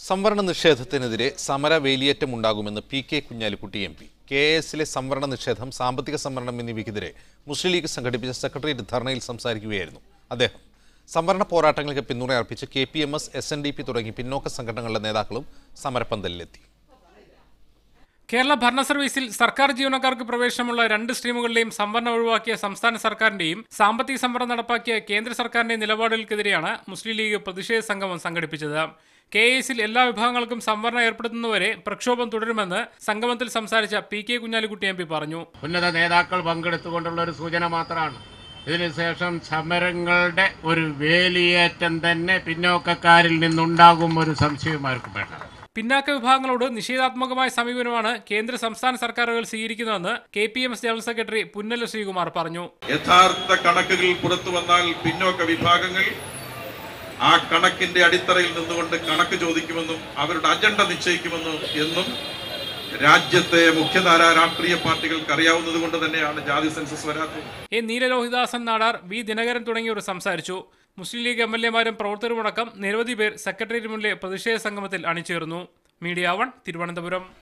സംവരണ നിഷേധത്തിനെതിരെ സമരവേലിയേറ്റമുണ്ടാകുമെന്ന് P K. Kunhalikutty MP. കെ.എസിലെ സംവരണ നിഷേധം, സാമ്പത്തിക സംവരണം എന്നിവയ്ക്കെതിരെ മുസ്ലിം ലീഗ് സംഘടിപ്പിച്ച സെക്രട്ടേറിയറ്റ് ധർണയിൽ സംസാരിക്കുകയായിരുന്നു അദ്ദേഹം. സംവരണ പോരാട്ടങ്ങൾക്ക് പിന്തുണ അർപ്പിച്ച് KPMS, SNDP തുടങ്ങി പിന്നോക്ക സംഘടനകളുടെ നേതാക്കളും സമരപ്പന്തലിലെത്തി. കേരള ഭരണ സർവീസിൽ സർക്കാർ ജീവനക്കാർക്ക് പ്രവേശനമുള്ള 2 സ്ട്രീമുകളിലെയും സംവരണം ഒഴിവാക്കിയ സംസ്ഥാന സർക്കാരിന്റെയും സാമ്പത്തിക സംവരണം നടപ്പാക്കിയ കേന്ദ്ര സർക്കാരിന്റെയും നിലപാടുകൾക്കെതിരെയാണ് മുസ്ലിം ലീഗ് പ്രതിഷേധ സംഗമം സംഘടിപ്പിച്ചത്. KSൽ എല്ലാ വിഭാഗങ്ങൾക്കും സംവരണം ഏർപ്പെടുത്തുന്നവരെ പ്രക്ഷോഭം തുടരുമെന്ന് സംഗമത്തിൽ സംസാരിച്ച P.K. കുഞ്ഞാലിക്കുട്ടി MP പറഞ്ഞു. ഉന്നത നേതാക്കൾ പങ്കെടുത്തുകൊണ്ടുള്ള ഒരു സൂചന മാത്രമാണ്. ഇതിനുശേഷം സമരങ്ങളുടെ ഒരു വേലിയേറ്റം തന്നെ പിന്നോക്കക്കാരിൽ നിന്നുണ്ടാകും, ഒരു സംശയമാർക്കും വേണ്ട. പിന്നാക്ക വിഭാഗങ്ങളോട് നിഷേധാത്മകമായ സമീപനമാണ് കേന്ദ്ര സംസ്ഥാന സർക്കാരുകൾ സ്വീകരിക്കുന്നതെന്ന് KPMS general secretary Punnala Sreekumar പറഞ്ഞു. യഥാർത്ഥ കണക്കുകൾ പുറത്തു വന്നാൽ പിന്നോക്ക വിഭാഗങ്ങൾ ആ കണക്കിന്റെ അടിത്തറയിൽ നിന്നുകൊണ്ട് കണക്ക് ചോദിക്കുമെന്നും അവരുടെ അജണ്ട നിശ്ചയിക്കുമെന്നും എന്നും രാജ്യത്തെ മുഖ്യധാര രാഷ്ട്രീയ പാർട്ടികൾക്ക് അറിയാവുന്നത് കൊണ്ട് തന്നെയാണ് ജാതി സെൻസസ് വരാത്തത്. A. നീലലോഹിദാസൻ നാടാർ, V. ദിനകരൻ തുടങ്ങിയവർ സംസാരിച്ചു. മുസ്ലിം ലീഗ് MLA-മാരും പ്രവർത്തകരുമടക്കം നിരവധി പേർ സെക്രട്ടേറിയറ്റ് മുന്നിലെ പ്രതിഷേധ സംഗമത്തിൽ അണിചേർന്നു. മീഡിയ 1, തിരുവനന്തപുരം.